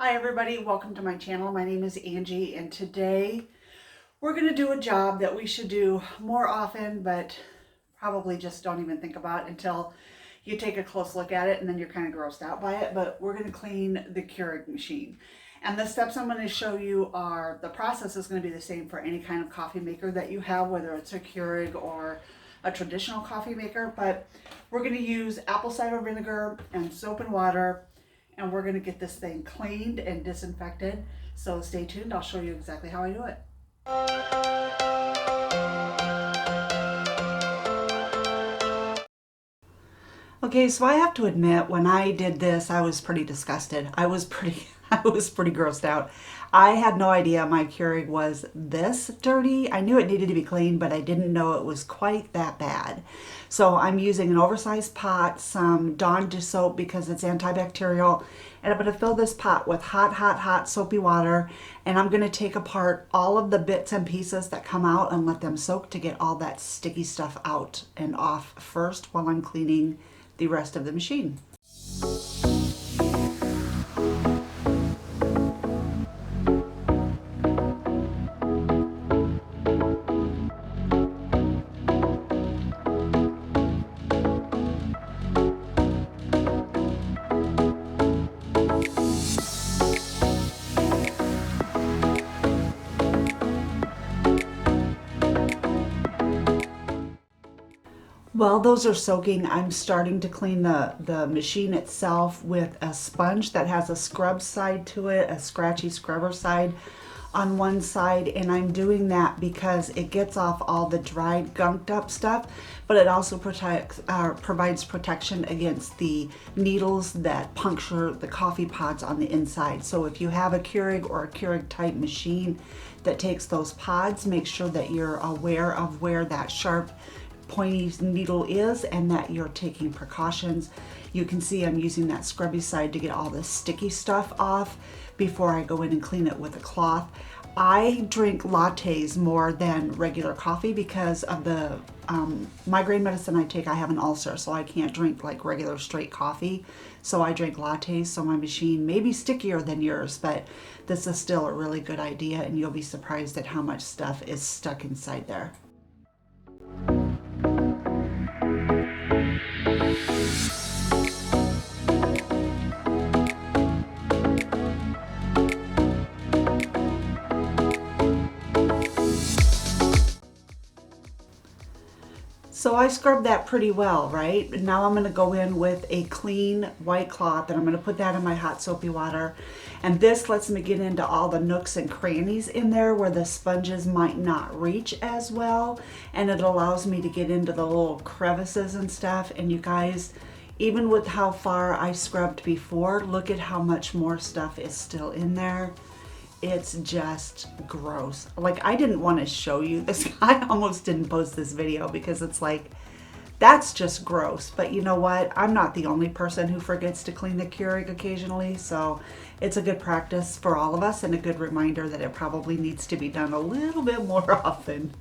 Hi everybody, welcome to my channel. My name is Angie and today we're going to do a job that we should do more often but probably just don't even think about until you take a close look at it and then you're kind of grossed out by it. But we're going to clean the Keurig machine. And the steps I'm going to show you are, the process is going to be the same for any kind of coffee maker that you have, whether it's a Keurig or a traditional coffee maker. But we're going to use apple cider vinegar and soap and water, and we're going to get this thing cleaned and disinfected. So stay tuned, I'll show you exactly how I do it. Okay, so I have to admit, when I did this, I was pretty disgusted. I was pretty grossed out. I had no idea my Keurig was this dirty. I knew it needed to be cleaned, but I didn't know it was quite that bad. So I'm using an oversized pot, some Dawn dish soap because it's antibacterial, and I'm going to fill this pot with hot soapy water, and I'm going to take apart all of the bits and pieces that come out and let them soak to get all that sticky stuff out and off first while I'm cleaning the rest of the machine. While those are soaking, I'm starting to clean the machine itself with a sponge that has a scrub side to it, a scratchy scrubber side on one side. And I'm doing that because it gets off all the dried, gunked up stuff, but it also provides protection against the needles that puncture the coffee pods on the inside. So if you have a Keurig or a Keurig type machine that takes those pods, make sure that you're aware of where that sharp pointy needle is and that you're taking precautions. You can see I'm using that scrubby side to get all the sticky stuff off before I go in and clean it with a cloth. I drink lattes more than regular coffee because of the migraine medicine I take. I have an ulcer, so I can't drink like regular straight coffee. So I drink lattes, so my machine may be stickier than yours, but this is still a really good idea, and you'll be surprised at how much stuff is stuck inside there. So I scrubbed that pretty well, right? Now I'm going to go in with a clean white cloth and I'm going to put that in my hot soapy water. And this lets me get into all the nooks and crannies in there where the sponges might not reach as well. And it allows me to get into the little crevices and stuff. And you guys, even with how far I scrubbed before, look at how much more stuff is still in there. It's just gross. Like, I didn't want to show you this. I almost didn't post this video because it's like, that's just gross. But you know what? I'm not the only person who forgets to clean the Keurig occasionally. So it's a good practice for all of us and a good reminder that it probably needs to be done a little bit more often.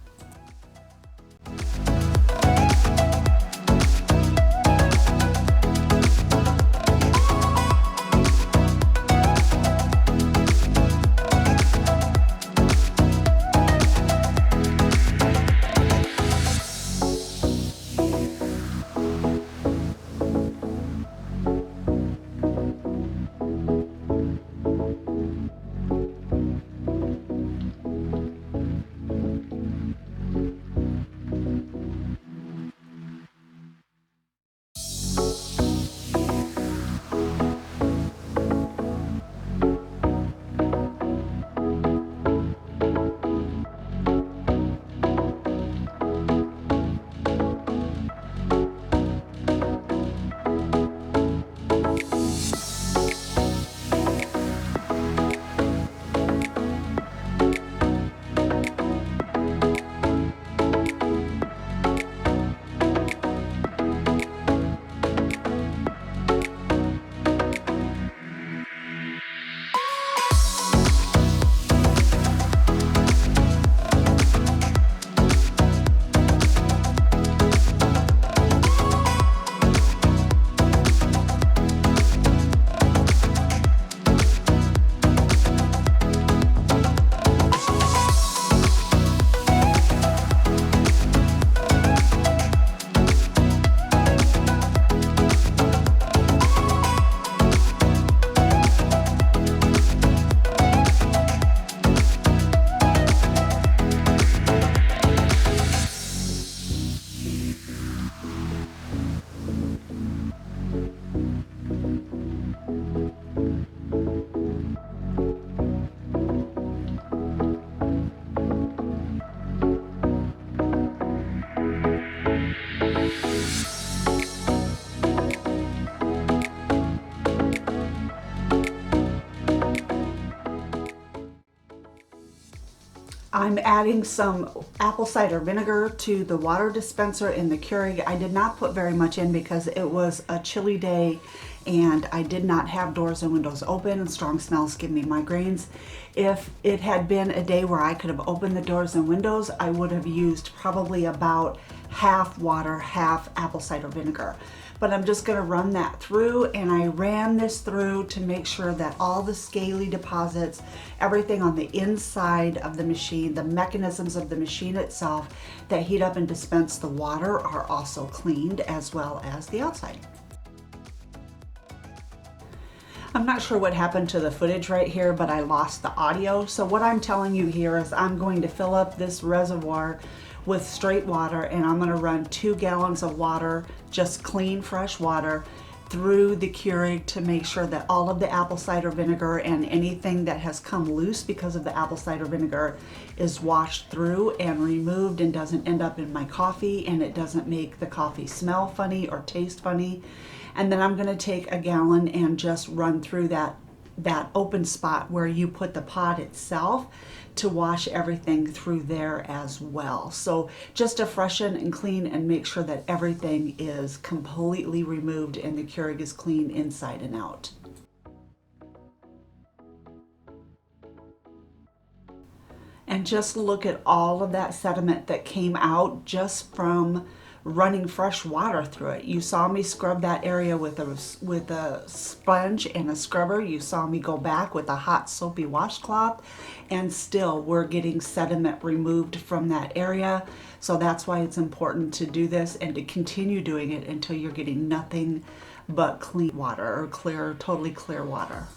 I'm adding some apple cider vinegar to the water dispenser in the Keurig. I did not put very much in because it was a chilly day and I did not have doors and windows open, and strong smells give me migraines. If it had been a day where I could have opened the doors and windows, I would have used probably about half water, half apple cider vinegar. But I'm just gonna run that through, and I ran this through to make sure that all the scaly deposits, everything on the inside of the machine, the mechanisms of the machine itself that heat up and dispense the water are also cleaned, as well as the outside. I'm not sure what happened to the footage right here, but I lost the audio. So what I'm telling you here is I'm going to fill up this reservoir with straight water, and I'm going to run 2 gallons of water, just clean fresh water, through the Keurig to make sure that all of the apple cider vinegar and anything that has come loose because of the apple cider vinegar is washed through and removed and doesn't end up in my coffee, and it doesn't make the coffee smell funny or taste funny. And then I'm going to take a gallon and just run through that open spot where you put the pot itself to wash everything through there as well. So just to freshen and clean and make sure that everything is completely removed and the Keurig is clean inside and out. And just look at all of that sediment that came out just from running fresh water through it. You saw me scrub that area with a sponge and a scrubber. You saw me go back with a hot soapy washcloth, and still we're getting sediment removed from that area. So that's why it's important to do this and to continue doing it until you're getting nothing but clean water, or clear, totally clear water.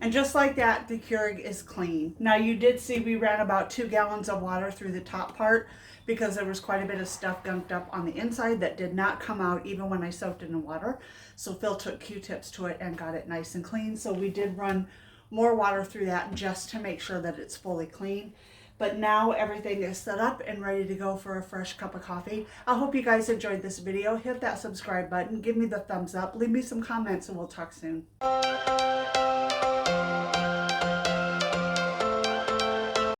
And just like that, the Keurig is clean. Now you did see we ran about 2 gallons of water through the top part because there was quite a bit of stuff gunked up on the inside that did not come out even when I soaked it in water. So Phil took Q-tips to it and got it nice and clean. So we did run more water through that just to make sure that it's fully clean. But now everything is set up and ready to go for a fresh cup of coffee. I hope you guys enjoyed this video. Hit that subscribe button, give me the thumbs up, leave me some comments, and we'll talk soon.